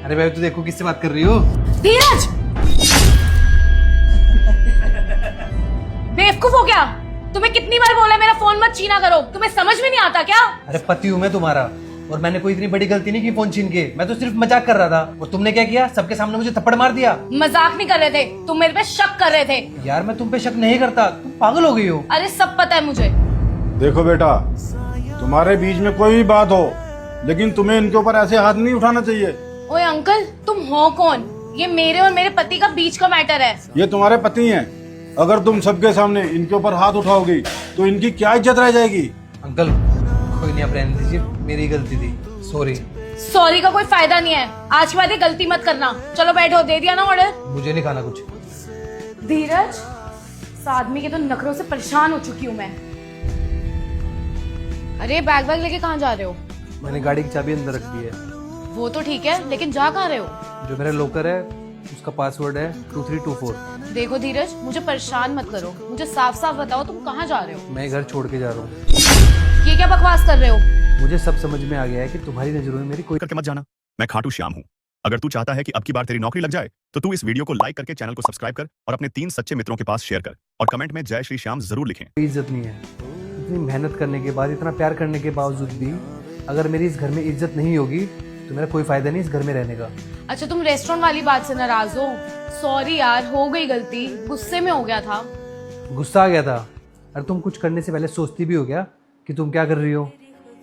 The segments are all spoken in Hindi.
अरे भाई तू देखो किससे बात कर रही हो। धीरज बेवकूफ हो क्या? तुम्हें कितनी बार बोला मेरा फोन मत छीना करो, तुम्हें समझ में नहीं आता क्या? अरे पति हूँ मैं तुम्हारा, और मैंने कोई इतनी बड़ी गलती नहीं की फोन छीन के। मैं तो सिर्फ मजाक कर रहा था, और तुमने क्या किया? सबके सामने मुझे थप्पड़ मार दिया। मजाक नहीं कर रहे थे, तुम मेरे पे शक कर रहे थे। यार मैं तुम पे शक नहीं करता, तुम पागल हो गई हो। अरे सब पता है मुझे। देखो बेटा, तुम्हारे बीच में कोई भी बात हो, लेकिन तुम्हें इनके ऊपर ऐसे हाथ नहीं उठाना चाहिए। ओए अंकल, तुम हो कौन? ये मेरे और मेरे पति का बीच का मैटर है। ये तुम्हारे पति हैं। अगर तुम सबके सामने इनके ऊपर हाथ उठाओगी तो इनकी क्या इज्जत रह जाएगी। अंकल कोई नहीं, आप रहने दीजिए, मेरी गलती थी, सॉरी। सॉरी का कोई फायदा नहीं है, आज के बाद ये गलती मत करना। चलो बैठो, दे दिया ना ऑर्डर? मुझे नहीं खाना कुछ। धीरज, इस आदमी के तो नखरों से परेशान हो चुकी हूँ मैं। अरे बैग लेके कहाँ जा रहे हो? मैंने गाड़ी की चाबी अंदर रख दी है। वो तो ठीक है, लेकिन जा कहाँ रहे हो? जो मेरा लॉकर है उसका पासवर्ड है 2324। देखो धीरज, मुझे परेशान मत करो, मुझे साफ साफ बताओ तुम कहाँ जा रहे हो? मैं घर छोड़ के जा रहा हूँ। ये क्या बकवास कर रहे हो? मुझे सब समझ में आ गया है कि तुम्हारी नजरों में मेरी कोई करके मत जाना। मैं खाटू श्याम हूँ। अगर तू चाहता है कि अब की बार तेरी नौकरी लग जाए तो तू इस वीडियो को लाइक करके चैनल को सब्सक्राइब कर और अपने 3 सच्चे मित्रों के पास शेयर कर और कमेंट में जय श्री श्याम जरूर लिखें। इज्जत नहीं है। इतनी मेहनत करने के बाद, इतना प्यार करने के बावजूद भी अगर मेरी इस घर में इज्जत नहीं होगी तो मेरा कोई फायदा नहीं इस घर में रहने का। अच्छा, तुम रेस्टोरेंट वाली बात से नाराज हो? सॉरी यार, हो गई गलती, गुस्से में हो गया था। गुस्सा आ गया था? अरे तुम कुछ करने से पहले सोचती भी हो क्या कि तुम क्या कर रही हो?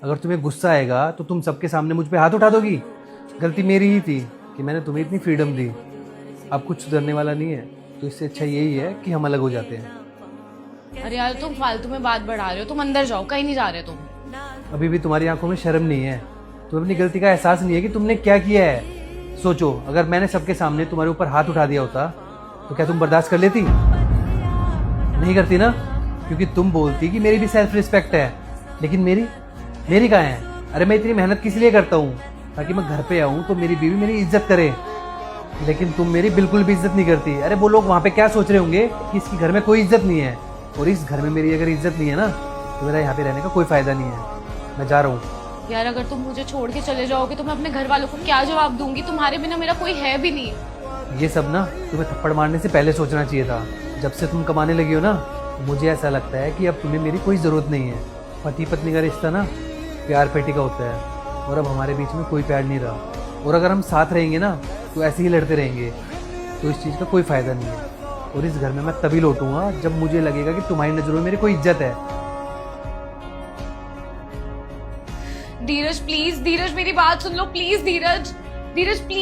अगर तुम्हें गुस्सा आएगा तो तुम सबके सामने मुझ पे हाथ उठा दोगी। गलती मेरी ही थी कि मैंने तुम्हें इतनी फ्रीडम दी। अब कुछ सुधरने वाला नहीं है, तो इससे अच्छा यही है कि हम अलग हो जाते हैं। अरे यार, तुम फालतू में बात बढ़ा रहे हो, तुम अंदर जाओ, कहीं नहीं जा रहे तुम। अभी भी तुम्हारी आंखों में शर्म नहीं है? तुम्हें अपनी गलती का एहसास नहीं है कि तुमने क्या किया है? सोचो, अगर मैंने सबके सामने तुम्हारे ऊपर हाथ उठा दिया होता तो क्या तुम बर्दाश्त कर लेती? नहीं करती ना, क्योंकि तुम बोलती कि मेरी भी सेल्फ रिस्पेक्ट है, लेकिन मेरी कहाँ है? अरे मैं इतनी मेहनत किस लिए करता हूँ? ताकि मैं घर पे आऊँ तो मेरी बीवी मेरी इज्जत करे, लेकिन तुम मेरी बिल्कुल भी इज्जत नहीं करती। अरे वो लोग वहाँ पे क्या सोच रहे होंगे कि इसकी घर में कोई इज्जत नहीं है, और इस घर में मेरी अगर इज्जत नहीं है ना तो मेरा यहाँ पे रहने का कोई फायदा नहीं है। मैं जा रहा हूँ। यार अगर तुम मुझे छोड़ के चले जाओगे तो मैं अपने घर वालों को क्या जवाब दूंगी? तुम्हारे बिना मेरा कोई है भी नहीं। ये सब ना तुम्हें थप्पड़ मारने से पहले सोचना चाहिए था। जब से तुम कमाने लगी हो ना, मुझे ऐसा लगता है कि अब तुम्हें मेरी कोई ज़रूरत नहीं है। पति पत्नी का रिश्ता ना प्यार पेटी का होता है, और अब हमारे बीच में कोई प्यार नहीं रहा। और अगर हम साथ रहेंगे ना तो ऐसे ही लड़ते रहेंगे, तो इस चीज़ का कोई फ़ायदा नहीं है। और इस घर में मैं तभी लौटूंगा जब मुझे लगेगा कि तुम्हारी नज़रों में मेरी कोई इज्जत है। धीरज प्लीज, धीरज मेरी बात सुन लो प्लीज। Dheeraj, Dheeraj please.